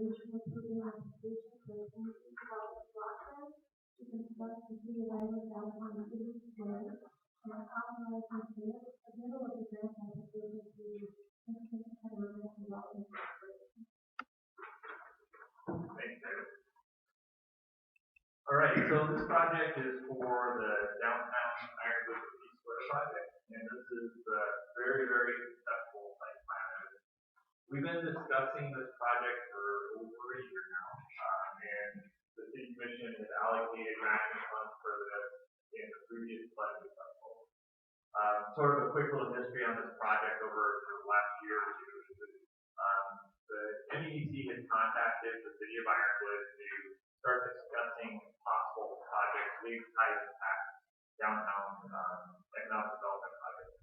resolution approving application for a community development block grant to construct the city of Irwd downtown Irwd Square and authorizing the middle of the grant application to Institute of Economic Development Corporation. Thanks, David. All right, so this project is for the downtown Irwd City Square project, and this is the very, very successful site plan. We've been discussing this project for over a year now, and the City Commission has allocated matching funds for this in the previous budget cycle. Sort of a quick little history on this project over the last year or two. The MEDC has contacted the City of Irwd to start discussing possible projects, big high impact downtown economic development projects.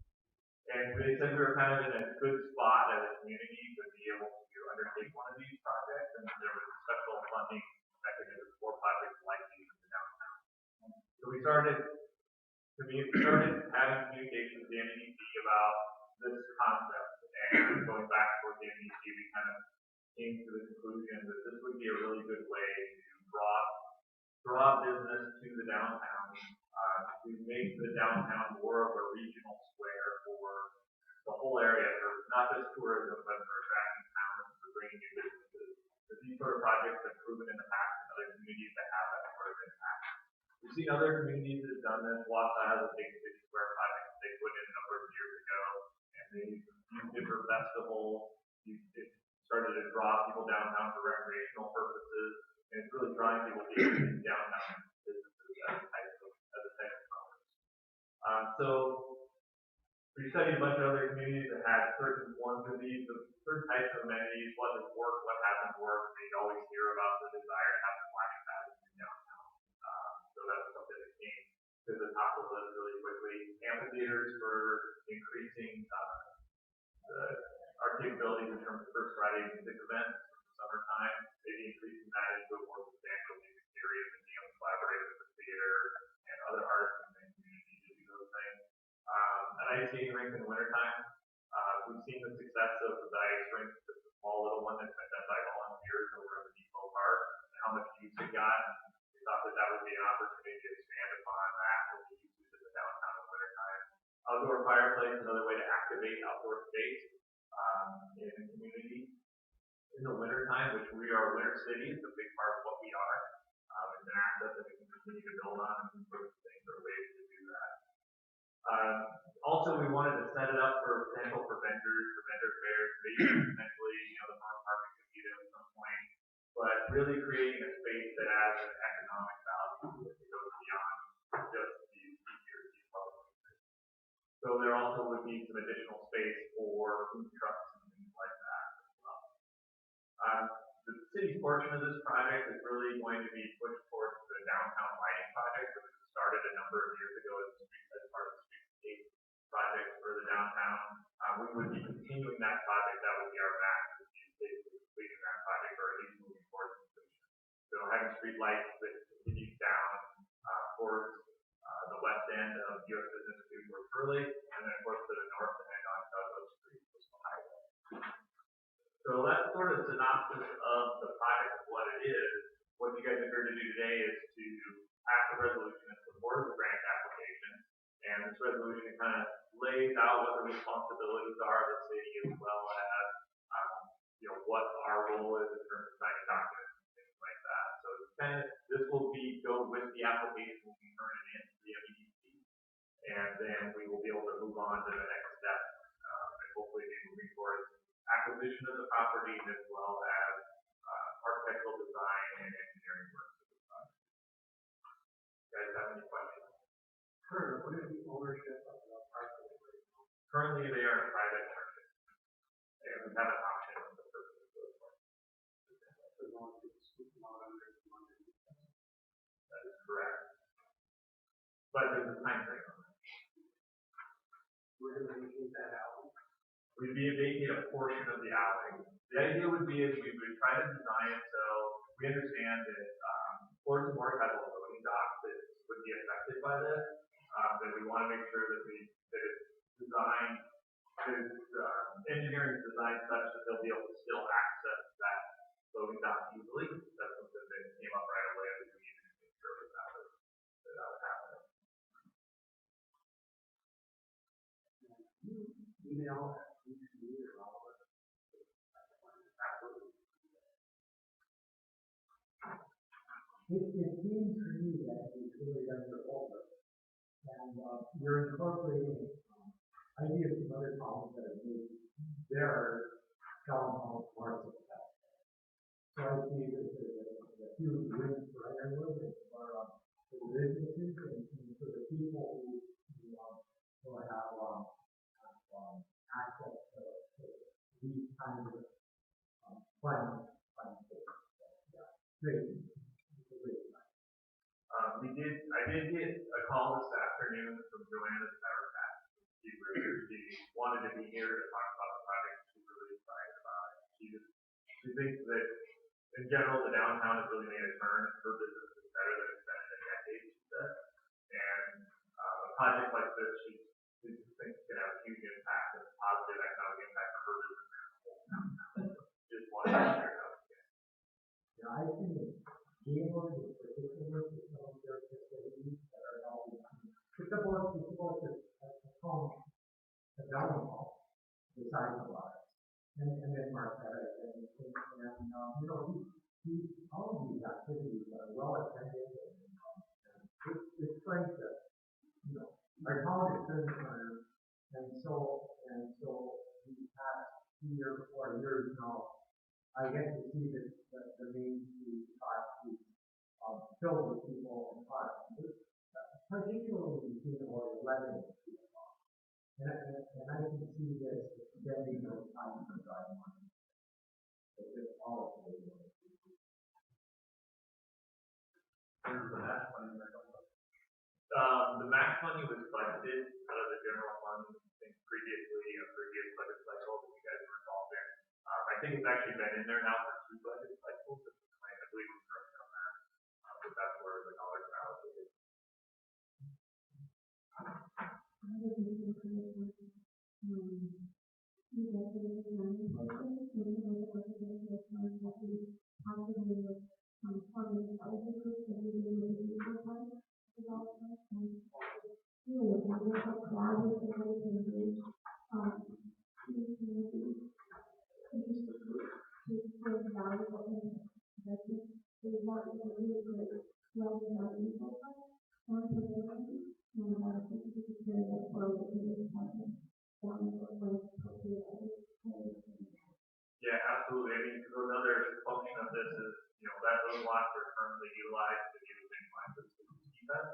And they said we were kind of in a good spot as a community to be able to undertake one of these projects, and there was a special funding mechanism for projects like these in the downtown. So we started having communications with the MEDC about this concept, and going back towards the MEDC, we kind of came to the conclusion that this would be a really good way to draw business to the downtown, to make the downtown more of a regional square for the whole area, for not just tourism, but for attracting talent, for bringing new businesses. These sort of projects have proven in the past in other communities that have that sort of impact. We've seen other communities that have done this. Wausau has a big city square project that they put in a number of years ago, and they used it for festivals. It started to draw people downtown for recreational purposes, and it's really drawing people to downtown businesses as a type of commerce. So we studied a bunch of other communities that had certain ones of these, certain types of amenities, what has worked, what hasn't worked. We always hear about the desire to have splash pads in downtown. So that's something that came to the top of the list really quickly. Amphitheaters for increasing our capabilities in terms of First Friday music events in the summertime, maybe increasing that into a more substantial music series and being able to collaborate with the theater and other artists in the community to do those things. An ice skating rink in the wintertime. We've seen the success of the ice rink, just a small little one that's been done by volunteers over in the Depot Park, and how much use it got. We thought that would be an opportunity to expand upon that with the uses in the downtown in the wintertime. Outdoor fireplace, another way to activate outdoor space in the community. In the wintertime, which we are a winter city, it's a big part of what we are. It's an asset that we can continue to build on, and those things are ways to do that. Also, we wanted to set it up for potential for vendor fairs, maybe potentially, the farm market could be there at some point, but really creating a space that adds an economic value that goes beyond just these public spaces. So there also would be some additional space for food trucks and things like that as well. The city's portion of this project is really going to be pushed towards the downtown lighting project, which was started a number of years ago as part of the streetscape project for the downtown. We would be continuing that project. That would be our max, would be basically completing that project, or at least moving towards completion. So having street lights that continue down towards the west end of U.S. Business Street towards Hurley, and then of course to the north end on Southwest Street, which is the highway. So that's sort of synopsis of the project of what it is. What you guys are here to do today is to pass a resolution in support of the grant application, and this resolution kind of lays out what the responsibilities are of the city, as well as what our role is in terms of signing documents and things like that. So it's this will go with the application, we can turn it in to the MEDC, and then we will be able to move on to the next step, and hopefully be moving towards acquisition of the property as well as architectural design and engineering work for the project. You guys have any questions? Sure. What is the ownership of the parcel? Currently, they are in private ownership, and we have an option on the purchase of those parcels. That is correct. But there's a time frame on that. We're going to vacate that out. We'd be vacate a portion of the alley. The idea would be is we would try to design it so we understand that Forest Morgue has a loading dock that would be affected by this. That we want to make sure that it's designed, engineering is designed such that they'll be able to still access that loading done easily. That's something that came up right away that we needed to make sure that would happen. Email at CC or all of it. Absolutely. It seems to me that it's really done your homework. And you're incorporating ideas from other problems that have made their town hall more successful. So I see that there's a huge win for Irwd and for the businesses and for the people who have access to these kinds of fun things. Yeah, great. I did get a call this afternoon from Joanna Sauerbat. She wanted to be here to talk about the project. She's really excited about it. She thinks that in general the downtown has really made a turn. Her business is better than it's been in a decade, she said. And a project like this, she thinks it's going to have a huge impact and a positive economic impact for her business and the whole downtown. Just wanted to share that with you. Yeah, I think Gaylord is particular to some of their facilities that are held in. It's about a comm, a dining hall, beside the bar. And then Marquetta, all of these activities are well attended and it's trying to, our town is turned corner, and so the past 3 or 4 years now, I get to see the main street, filled with people and cars. Particularly between about 11 and 2 o'clock. And I can see this extending those times for driving on. So just all of the way. Where's the match money going to come from? The match money was budgeted out of the general fund. I think previously, a previous budget cycle that you guys were involved in. I think it's actually been in there now for 2 budget cycles. I believe we're correct on that. But that's where the dollars are allocated. Yeah, absolutely. I mean, so another function of this is, that those lots are currently utilized to do things like this defense.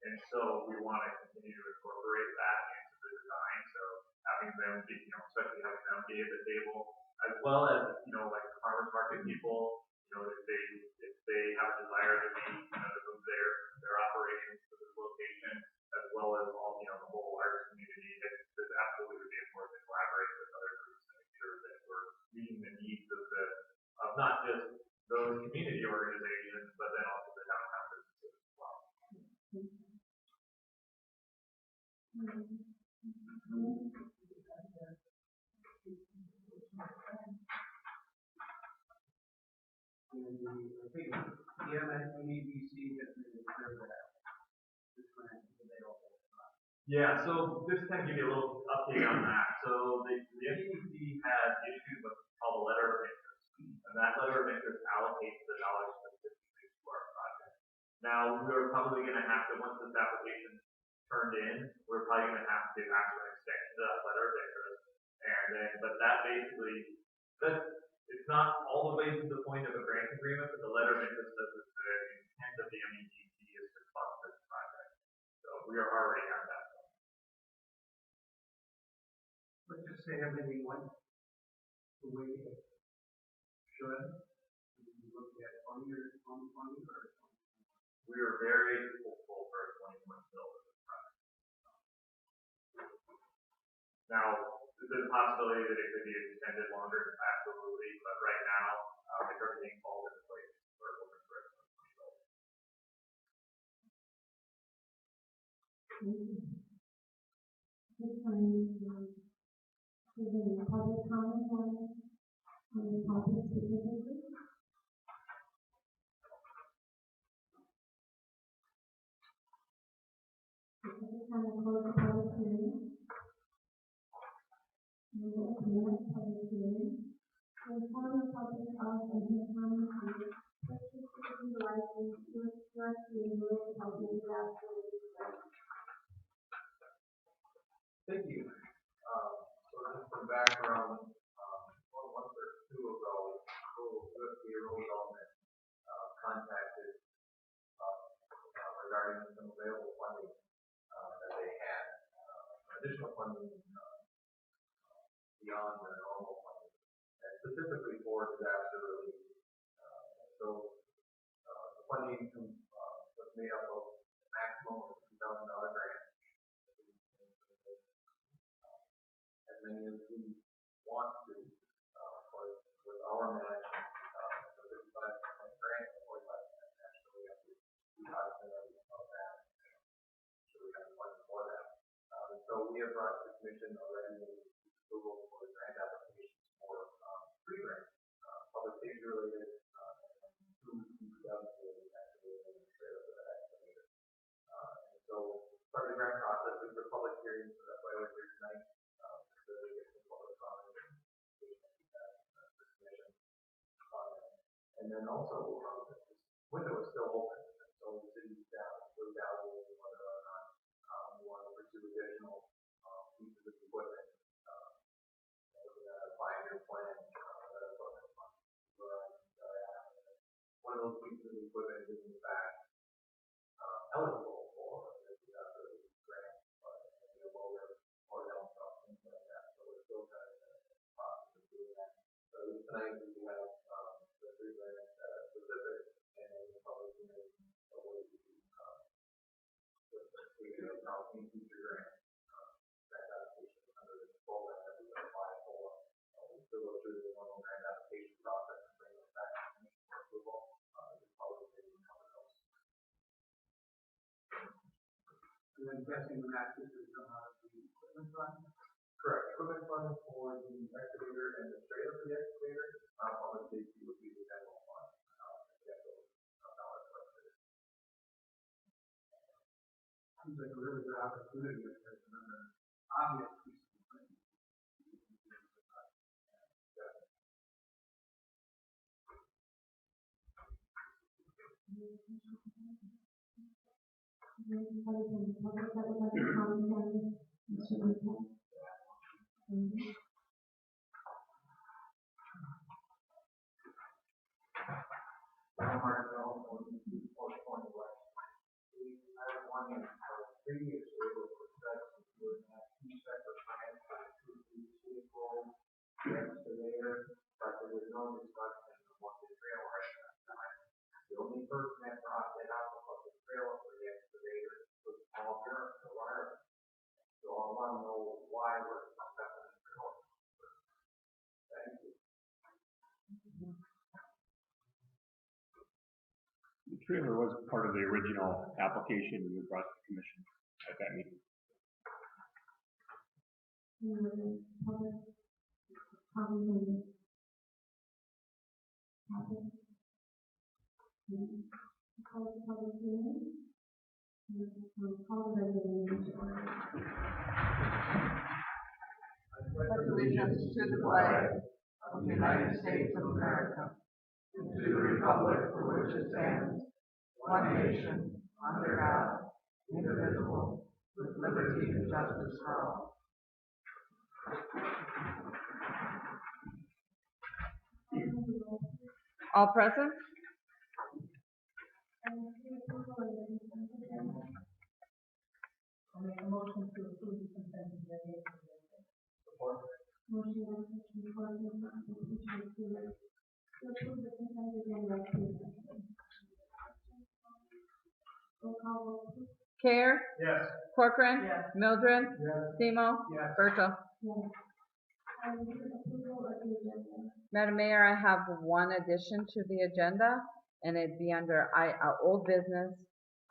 And so we want to continue to incorporate that into the design. So having them be, especially having them be at the table, as well as, like the farmers market people, if they have a desire to be, to move their operations to this location, as well as all, the whole arts community, it's absolutely would be important to collaborate with other groups to make sure that we're meeting the needs of not just those community organizations, but then also the downtown businesses as well. And I think EMC has made it clear that this grant is available. Yeah, so just to kind of give you a little update on that. So the MEDC had issued what's called a letter of interest, and that letter of interest allocates the dollars specifically to our project. Now, we're probably going to have to, once this application turned in, we're probably going to have to ask for an extension to that letter of interest. And then, but that basically, it's not all the way to the point of a grant agreement, but the letter of interest says that the intent of the MEDC is to fund this project. So we are already at that point. Let's just say everything went the way it should. We look at 20 or 2020 or 2020. We are very hopeful for a 2020 build of this project. Now, there's a possibility that it could be extended longer, absolutely, but right now, if everything falls into place, we're hoping for a 2020 build. This time, is there any public comment on the topic specifically? We will commence public hearing. To inform the public of and inform the purchasing license directly in rural development draft. Thank you. So just some background, a month or two ago, the Irwd development contacted regarding some available funding that they had, additional funding beyond their normal funding, and specifically for disaster relief. So the funding was made up of a maximum of $2,000 grant. As many as we want to, with our match, the 55% grant, 45% match, so we have to be cognizant of that. So we have money for that. So we have brought to the commission already approval for the grant applications for three grants, public safety related, two DPW related, actually, and trailer for that excavator. And so part of the grant process is the public hearing, so that's why we're here tonight. And then also, the window is still open, so the city staff will evaluate whether or not we want to pursue additional pieces of equipment. Looking at a 5-year plan, one of those pieces of equipment is in fact eligible for the grant, maybe a loader or dump truck, things like that. So we're still kind of in the process of doing that. So tonight we have the three grants that are specific, and then the public hearing of what we do in future grants, grant applications under the program that we apply for. We still go through the normal grant application process and bring them back to the commission for approval. The public hearing cover those. And then guessing the match is the equipment fund? Correct. Equipment fund for the excavator and the trailer for the excavator. Public safety would be the general fund. Seems like a really good opportunity if there's another obvious piece of equipment. Anybody from the public that would like to comment on this? Mr. Whitmore? I was wondering how previously it was discussed if you would have two separate plans for the two vehicle, the excavator, but there was no discussion of what the trailer at that time. The only person that brought that up about the trailer for the excavator was Paul Burns, the writer. So I want to know why we're discussing the trailer. Thank you. The trailer was part of the original application we brought to the commission at that meeting. Pledge allegiance to the flag of the United States of America, and to the republic for which it stands, one nation, under God, indivisible, with liberty and justice for all. All present? I'll make a motion to approve the consent agenda. Motion by Commissioner Corbin, second by Commissioner Stewart, to approve the consent agenda. Roll call vote, please. Care? Yes. Corcoran? Yes. Mildred? Yes. Semo? Yes. Berto? Yes. I move approval of the agenda. Madam Mayor, I have one addition to the agenda, and it'd be under old business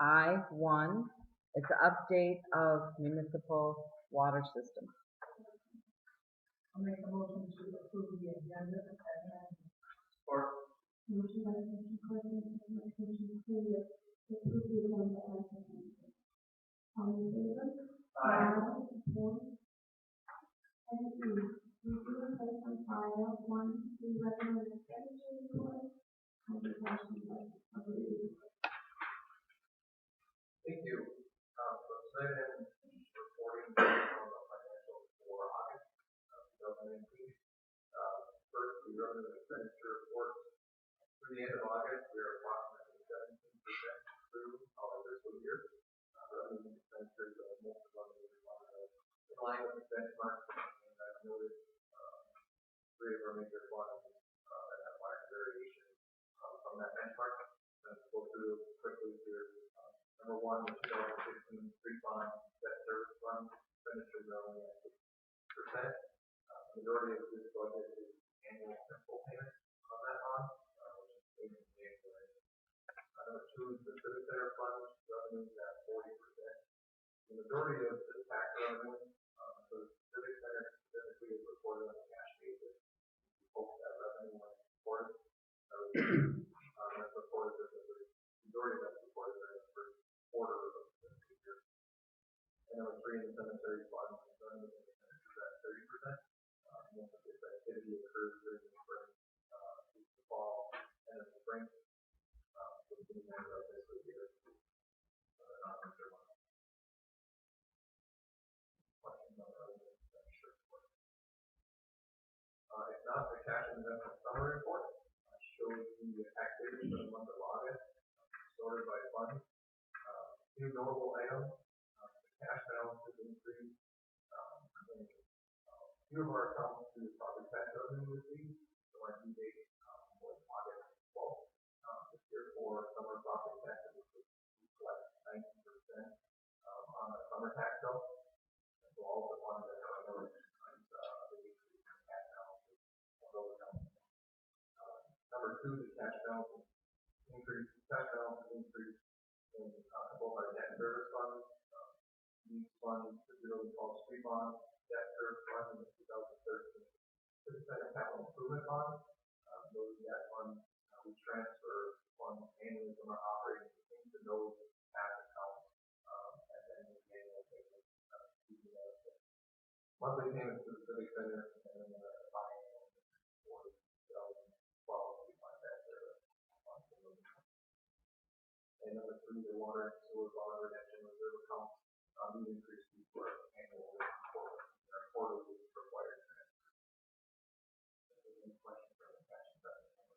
I-1. It's an update of municipal water system. I'll make a motion to approve the agenda. Or Motion by Commissioner Corbin, second by Commissioner Stewart, to approve the agenda as presented. All in favor? Aye. Opposed? Any Review and place on file, 1, the revenue and expenditure report, compensation of the Thank you. So tonight I'm reporting on the financials for August of 2019. First, the revenue and expenditure report. Through the end of August, we are approximately 17% through our fiscal year. Revenue and expenditures are most of them in line with the benchmark, and I've noted three of our major funds that have large variation from that benchmark. Let's go through quickly here. Number one, the 2016 street bond debt service fund expenditures are only at 6%. The majority of this budget is annual principal payments on that bond, which is paid in January. Number two is the civic center fund revenue is at 40%. The majority of the tax revenue for the civic center specifically is reported on a cash basis. We hope that revenue when it's reported. That's reported as the majority of that's reported during the first quarter of the fiscal year. And number three, the cemetery fund revenue is at 30%. Most of this activity occurs during the spring, the fall, and the spring. So the beginning of our fiscal year. Questions on the revenue expenditure report? If not, the cash investment summary report shows the activity for the month of August, sorted by fund. Few notable items. The cash balance has increased. Few of our accounts to property tax revenue received, so our due date was August 12th. This year for summer property taxes, we collect 90% on our summer tax bill. So all of the funds that are noted, the increase in cash balances of those accounts. Number two, the cash balance increase. Cash balance has increased in both our debt service funds. These funds, particularly called street bonds, debt service fund in the 2013 Civic Center Capital Improvement Fund. Those debt funds, we transfer funds annually from our operating into those tax accounts, and then make annual payments using those monthly payments to the Civic Center, and then the biannual for 2012 we find that service. And number three, the water and sewer bond redemption reserve accounts. These increased for annual report. Quarterly required transfer. Any questions on the cash investment?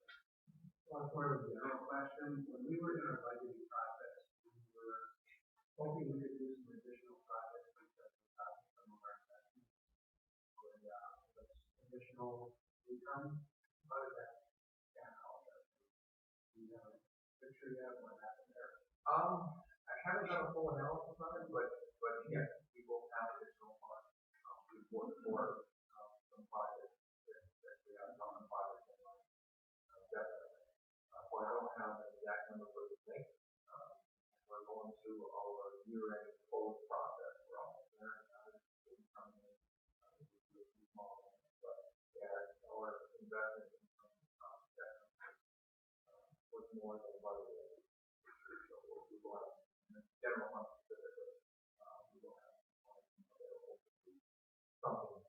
Well, sort of a general question. When we were in our budgeting process, we were hoping we could do some additional projects because we got some of our investments with additional income. How did that pan out? Do you have a picture yet of what happened there? I haven't done a full analysis on it, but yes, we will have additional funds. For some projects that we have common projects in mind. Definitely. So I don't have an exact number for this thing. We're going through our year-end close process. We're almost there. It's coming in. It's a small thing, but yeah, our investment definitely was more than budgeted. So we will have general funds specifically. We will have available to do something.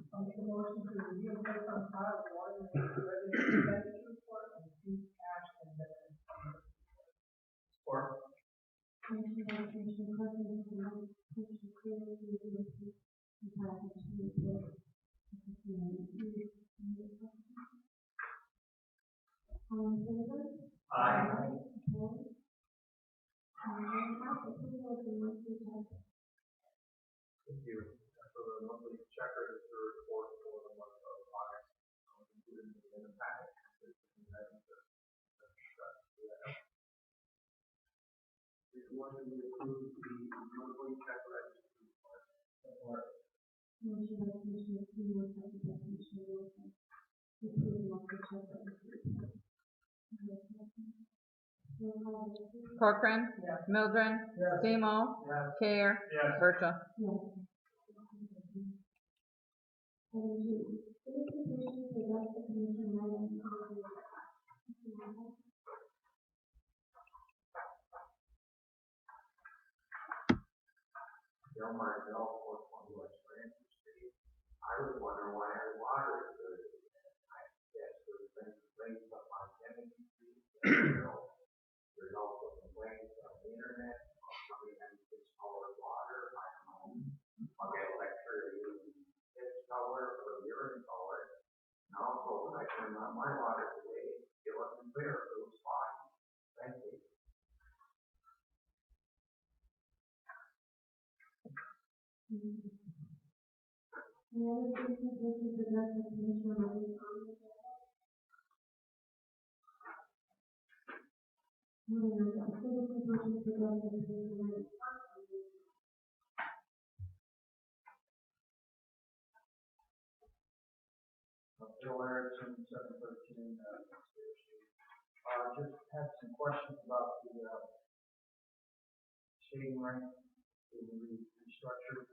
I'll make a motion to review and place on file one revenue expenditure report and two cash investment. Or Commissioner by Commissioner Cousins, Commissioner Cleary, Commissioner and package to report. All in favor? Aye. Opposed? And now approval of the monthly budget. Thank you. So the monthly check register report for the month of August included in the packet. Motion to approve the monthly check register report. Motion by Commissioner Cleary, second by Commissioner Wilson. Approve the monthly check register report. Roll call vote, please. Corcoran. Yes. Mildren. Yes. Seymour. Yes. Care. Yes. Bertha. Yes. Item 2, solicitation to address the commission items on the agenda. Del Mar Golf Course on West Francis Street. I was wondering why our water is good. I guess there's been complaints up on Kennedy Street. There's also complaints on the internet. Somebody has discolored water. I don't know. I'll get a lecture using this color or the urine color. And also, when I turned on my water today, it wasn't clear. It was foggy. Thank you. Any other citizens wishing to address the commission on any comments? Moving on to citizens wishing to address the commission on any comments. Bill Erickson, 713, just had some questions about the skating rink being restructured.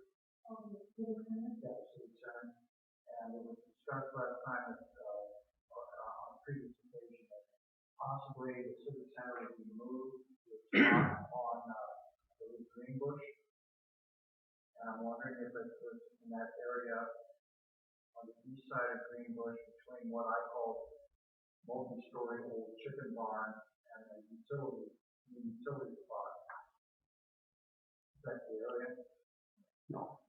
Civic Center? Yeah, the Civic Center. And it was discussed last time on a previous occasion that possibly the Civic Center would be moved to a spot on the Green Bush. And I'm wondering if it was in that area on the east side of Green Bush between what I call multi-story old chicken barn and a utility spot. Is that the area? No.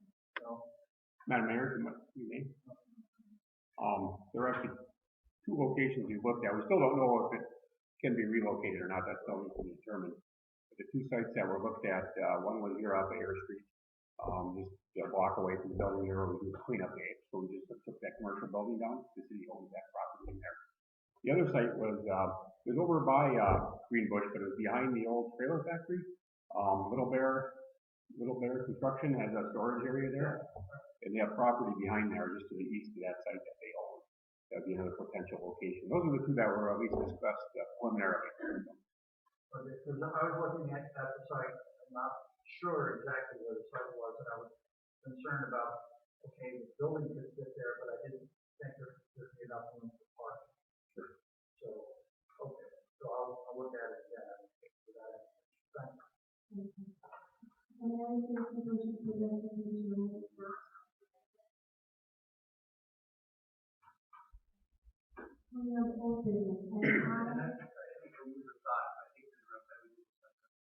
No. Madam Mayor, what you mean? There are actually two locations we looked at. We still don't know if it can be relocated or not. That's still to be determined. But the two sites that were looked at, one was here off of Air Street, just a block away from the building there where we do the cleanup day. So we just took that commercial building down. The city owns that property in there. The other site was over by Green Bush, but it was behind the old trailer factory. Little Bear Construction has a storage area there, and they have property behind there just to the east of that site that they own. That would be another potential location. Those are the two that were at least discussed preliminarily. Okay, because I was looking at the site, I'm not sure exactly where the site was, and I was concerned about, okay, the building could fit there, but I didn't think there'd be enough room for parking. Sure. So, okay, so I'll look at it again. Thank you. Any other citizens wishing to address the commission on any comments? Moving on to old business, And I think a user thought, I think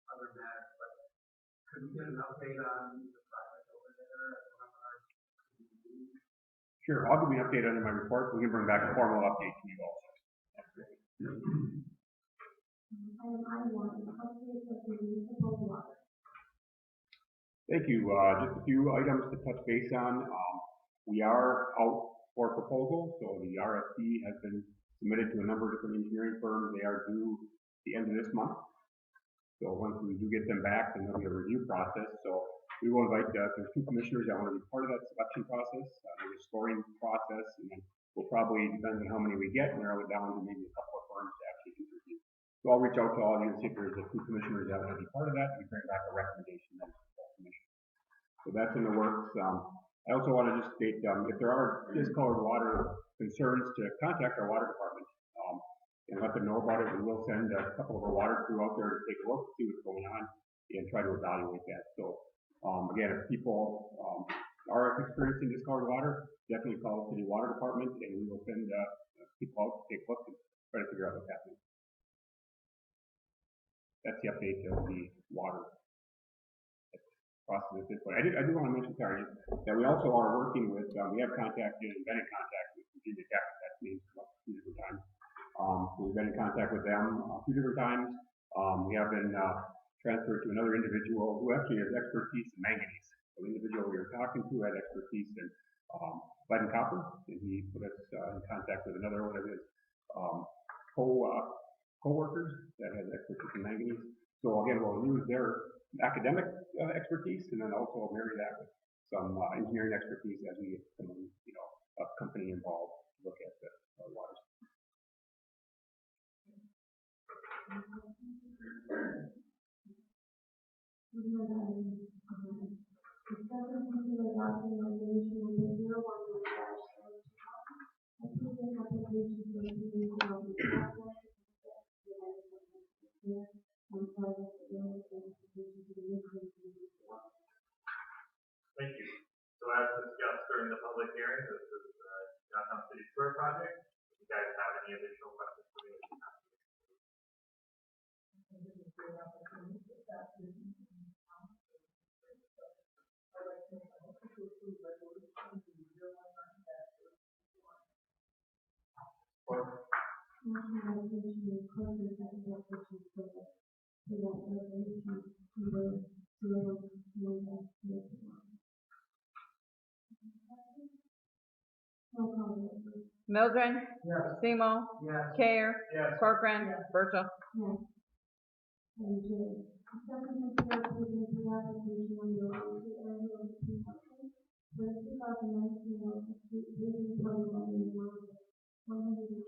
other matters, but could we get an update on the project over there at one of our communities? Sure, I'll give you an update on my report. We can bring back a formal update to you also. That's great. Item I1, update of the municipal water. Thank you. Just a few items to touch base on. We are out for proposal, so the RFP has been submitted to a number of different engineering firms. They are due the end of this month. So once we do get them back, then there'll be a review process. So we will invite, there's two commissioners that want to be part of that selection process. There's a scoring process, and then we'll probably, depending on how many we get, narrow it down to maybe a couple of firms to actually interview. So I'll reach out to all of you and see if there's two commissioners that want to be part of that, and bring back a recommendation then to the full commission. So that's in the works. I also want to just state, if there are discolored water concerns, to contact our water department and let them know about it. We will send a couple of our water crew out there to take a look, see what's going on, and try to evaluate that. So again, if people are experiencing discolored water, definitely call the city water department, and we will send people out to take a look and try to figure out what's happening. That's the update of the water process at this point. I do want to mention, sorry, that we also are working with, we have contacted and been in contact with Virginia Tech. That's named a few different times. We've been in contact with them a few different times. We have been transferred to another individual who actually has expertise in manganese. So the individual we were talking to had expertise in lead and copper, and he put us in contact with another one of his co-workers that has expertise in manganese. So again, we'll use their academic expertise, and then also marry that with some engineering expertise as we get some, a company involved to look at the waters. Discussion consider adopting resolution number 011-, approving application for the development process. On project development application to the project. If you guys have any additional questions for me, Motion by Commissioner Clayton, second by Commissioner Clayton, to that resolution number 0-1-0. Roll call vote, please. Mildred, Yes. Semo, Yes. Care, yes, Corcoran, Virgil. Yes. Item J, accept and consider approving the application number 1 to Irwd for the 2019 Local Street Paving Program in the amount of $112,326.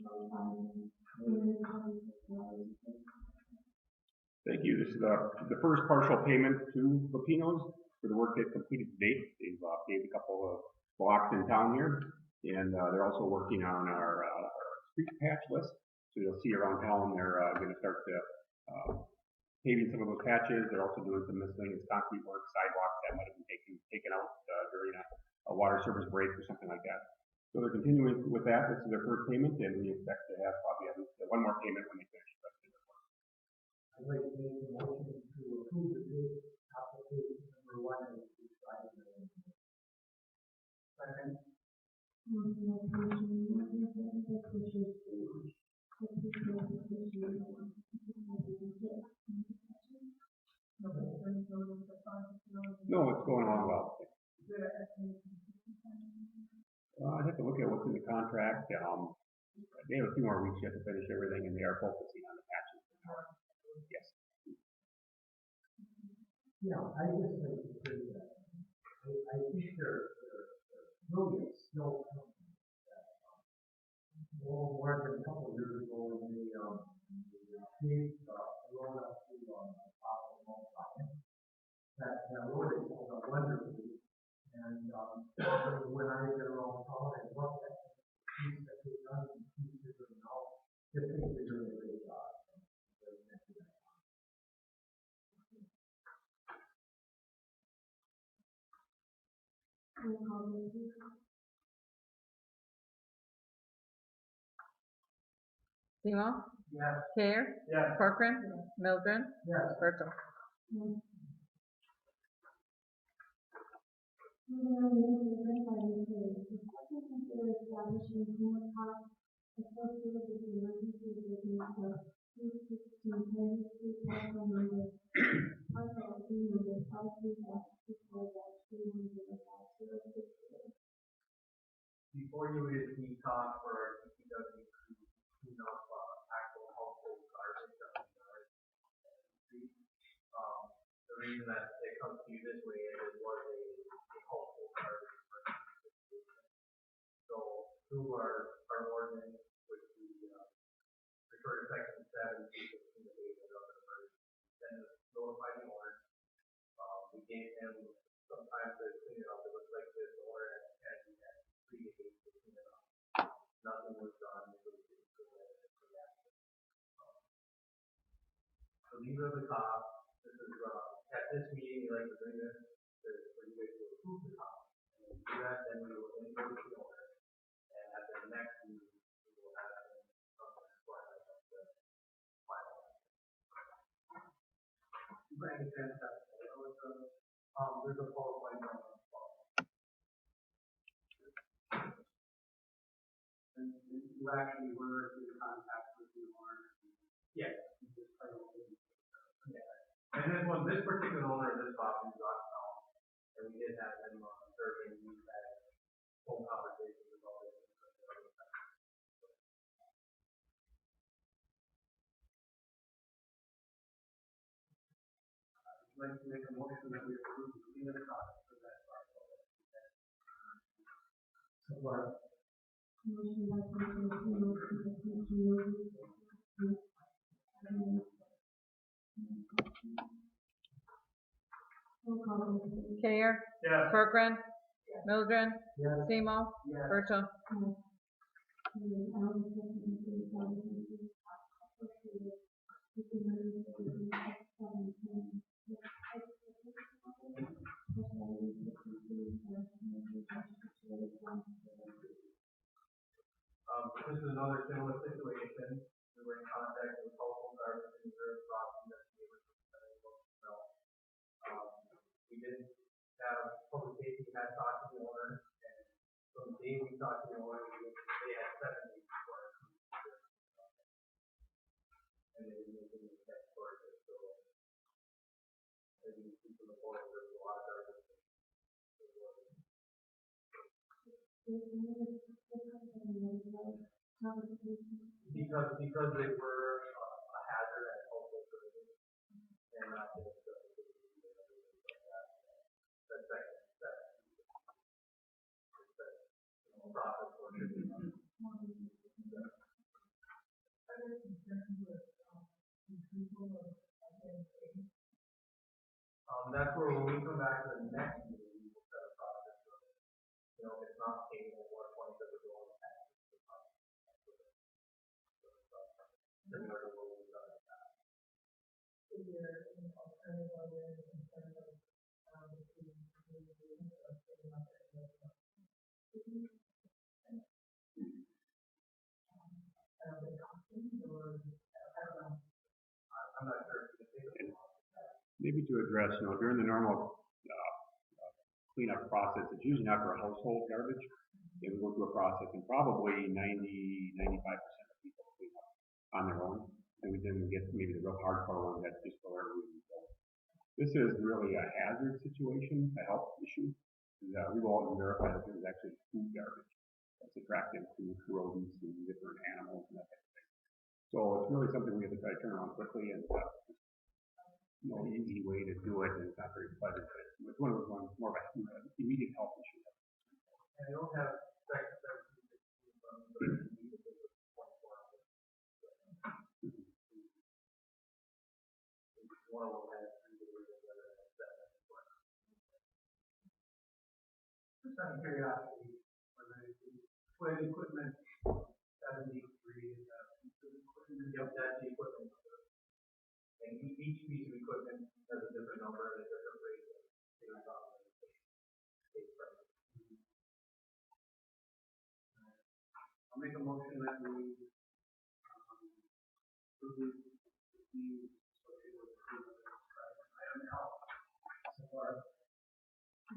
Thank you. This is the first partial payment to Latinos for the work they've completed to date. They've paved a couple of blocks in town here, and they're also working on our street patch list. So you'll see around town they're going to start paving some of those patches. They're also doing some miscellaneous concrete work, sidewalks that might have been taken out during a water service break or something like that. So they're continuing with that. This is their first payment, and we expect to have probably at least one more payment when they finish the rest of their work. I'd like to make a motion to approve the bid application number 1 as described in the. Second. Motion by Commissioner Morgan, second by Commissioner Stewart. Approve the application number 1. No, it's going along well. I'd have to look at what's in the contract. They have a few more weeks yet to finish everything, and they are focusing on the patches. Yes. Yeah, I just like to say that I think they're really a snow company that, more than a couple of years ago, when they paved the road up to top of Mount Zion. That road is wonderfully, and when I get around town and look at the piece that they've done and pieces of it now, just think they're doing a great job. Roll call vote, please. Semo, Yes. Care, yes, Corcoran, Mildred, Yes. Virgil. Yes. Moving on to new business, item K, discuss and consider establishing more costs associated with the emergency business of 216 Henry Street, parcel number 5-3-64-2105060. Before you read the cost for our DPW to clean up actual household garbage on our street, the reason that it comes to you this way is it was a household garbage situation. So through our ordinance, which we refer to section 7, in the basement of the emergency, then notify the owner. We gave him some time to clean it up. It looks like this owner had 3 days to clean it up. Nothing was done. It was for that. So these are the costs. This is at this meeting we like to bring this for you guys to approve the cost. And when we do that, then we will go to the owner. And at the next meeting, we will have something for the final. By any chance, there's a PowerPoint on the spot. And you actually were in contact with the owner. Yes. Yeah. And this particular owner of this property is out of town, and we did have him serving. We had phone conversations about it. I'd like to make a motion that we approve the clean of the cost for that parcel. Support. Motion by Commissioner Stewart, second by Commissioner Morgan. Roll call vote, please. Care, yes, Corcoran, Mildred, Yes. Semo, Yes. Virgil. This is another similar situation. We were in contact with household garbage and reserve property that the neighbors were able to sell. We didn't have public safety had talked to the owner, and from the day we talked to the owner, they had 7 days before our and they didn't make any steps towards it. So as you can see from the photo, there's a lot of garbage. Because they were a hazard at household services and not just process for that's where when we come back to the next meeting, we will set a process for it. If it's not stable or 20 of the goal is similar to what we've done in the past. Is there an alternative other than concern of I'm not sure if you can take it. Maybe to address, during the normal cleanup process, it's usually not for household garbage. They would go through a process, and probably 95% of people clean up on their own. And then we get maybe the real hardcore ones that just go everywhere. This is really a hazard situation, a health issue. We go out and verify that there's actually food garbage that's attractive to rodents and different animals and that type of thing. So it's really something we have to try to turn around quickly, and no easy way to do it, and it's not very pleasant. But it's one of those ones more of an immediate health issue. I don't have sex one of them has 3 days of weather and 7. Just out of curiosity, when equipment 73 is equipment, yep, that's the equipment number. And each piece of equipment has a different number and a different rate based on the state price. I'll make a motion that we approve the fees associated with item L. Support. I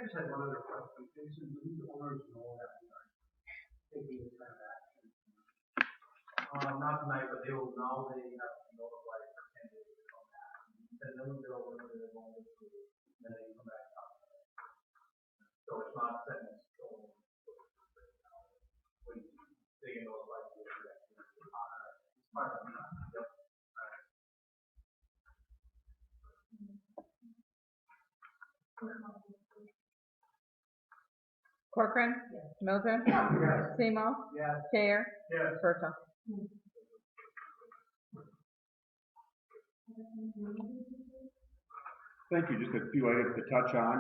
just had one other question. Jason, do these owners know that we are taking this transaction? Not tonight, but they will now. They have to be notified for 10 days to come back. And then they'll limit it only to, then they come back up. So it's not set in stone. When they get notified, it's part of the yep. Corcoran. Yes. Milton. Yes. Seymour. Yes. Care. Yes. Bertha. Thank you. Just a few items to touch on.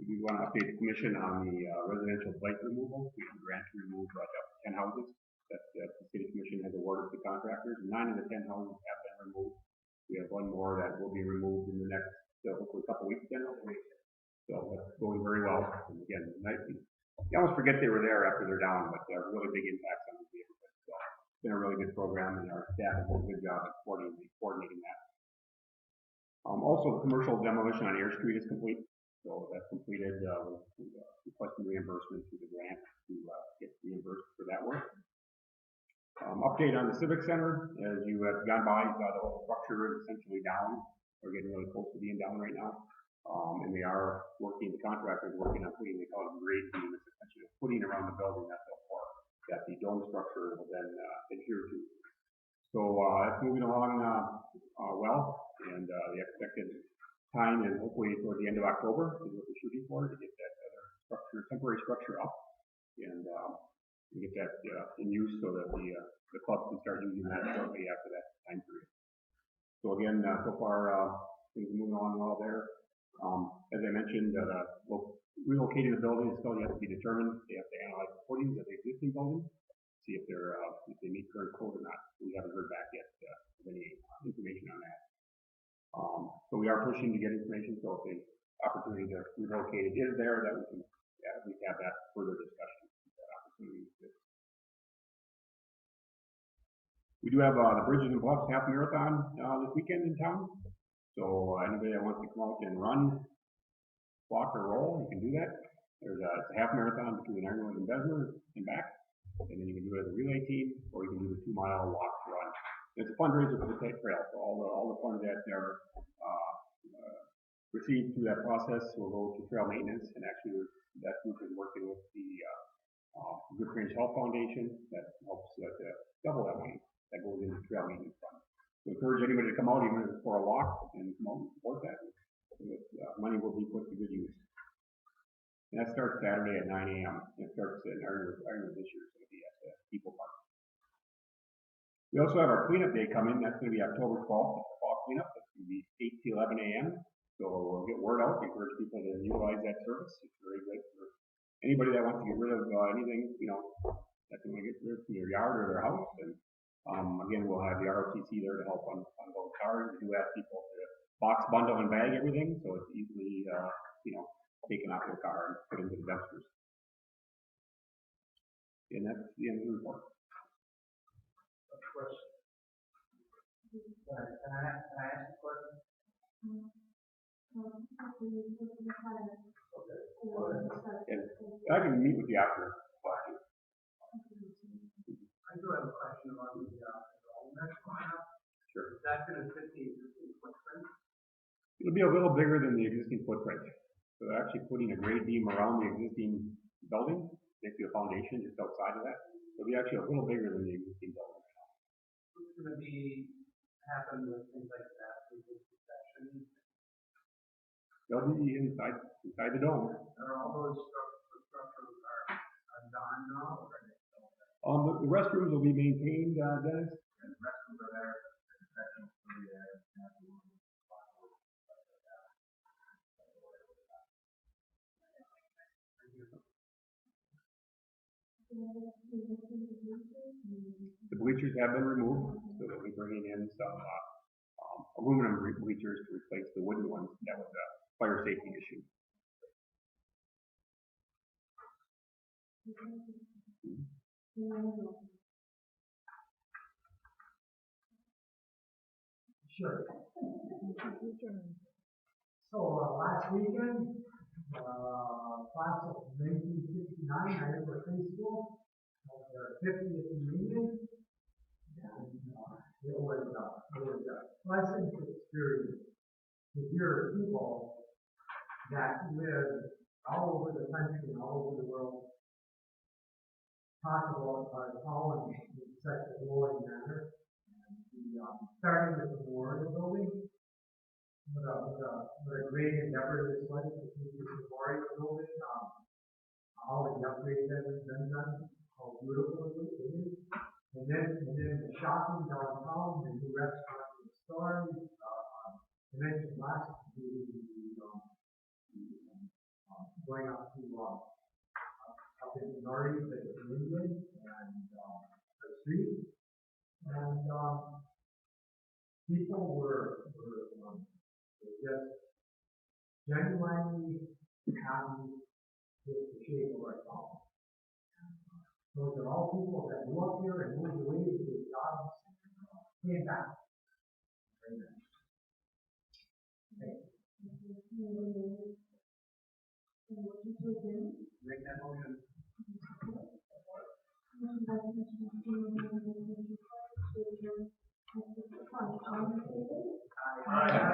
We want to update the commission on the residential blight removal. We have a grant to remove up to 10 houses that the city commission has awarded to contractors. 9 of the 10 houses have been removed. We have 1 more that will be removed in the next, hopefully a couple weeks. So that's going very well. And again, you almost forget they were there after they're down, but they're really big impacts on the neighborhood. So it's been a really good program, and our staff has done a good job of coordinating that. Also, the commercial demolition on Air Street is complete. So that's completed. Requesting reimbursement through the grant to get reimbursed for that work. Update on the Civic Center. As you have gone by, you saw the whole structure is essentially down. We're getting really close to being down right now. And they are working, the contractor is working on putting, they call it a grade beam, it's essentially putting around the building that the dome structure will then adhere to. So it's moving along well, and the expected time is hopefully toward the end of October is what we're shooting for, to get that other temporary structure up, and get that in use so that the club can start using that shortly after that time period. So again, so far things are moving along well there. As I mentioned, relocating the building is still yet to be determined. They have to analyze the footings of the existing building, see if they meet current code or not. We haven't heard back yet of any information on that. So we are pushing to get information, so if the opportunity to relocate it is there, that we can, we can have that further discussion. That opportunity exists. We do have the Bridges and Bluffs half marathon this weekend in town. So anybody that wants to come out and run, walk or roll, you can do that. There's it's a half marathon between Irwd and Bessemer and back. And then you can do it as a relay team, or you can do the 2 mile walk run. It's a fundraiser for the Tate Trail, so all the funds that are received through that process will go to trail maintenance. And actually, that group is working with the Good Range Health Foundation that helps double that money that goes into trail maintenance fund. So encourage anybody to come out, even if it's for a walk, and come out and support that. Money will be put to good use. And that starts Saturday at 9 a.m. It starts in Irwd this year, so it'll be at the People Park. We also have our cleanup day coming. That's going to be October 12th. It's the fall cleanup. It's going to be 8 to 11 a.m. So we'll get word out, encourage people to utilize that service. It's very good for anybody that wants to get rid of anything, that they want to get rid of from their yard or their house. And again, we'll have the ROTC there to help on those cars. We do ask people to box, bundle, and bag everything, so it's easily, taken out of the car and put into the dumpsters. And that's the end of the report. Question. Can I ask a question? Okay. And I can meet with you after. I do have a question about the development going up. Sure. Is that going to fit the existing footprint? It'll be a little bigger than the existing footprint. So they're actually putting a grade beam around the existing building, next to a foundation just outside of that. It'll be actually a little bigger than the existing building. What's going to happen with things like that, with this section? They'll be inside the dome. Are all those structures are gone now, or are they still there? The restrooms will be maintained, Dennis. And the restrooms are there, the sections will be there. The bleachers have been removed, so they'll be bringing in some aluminum bleachers to replace the wooden ones. That was a fire safety issue. Sure. So last weekend, class of 1969, Irwd High School, their 50th reunion, and it was a pleasant experience to hear people that live all over the country and all over the world talk about our college in such a glowing manner. Starting with the memorial building, what a great endeavor this was to keep this memorial building. All the upgrades that have been done, how beautiful it is. And then the shopping downtown, the new restaurant and stores. I mentioned last week going up to up in Nori, the Indian, and the street. And people were just genuinely happy with the shape of our town. Those are all people that grew up here and moved away to their jobs and came back. Very nice. Make that motion. Aye.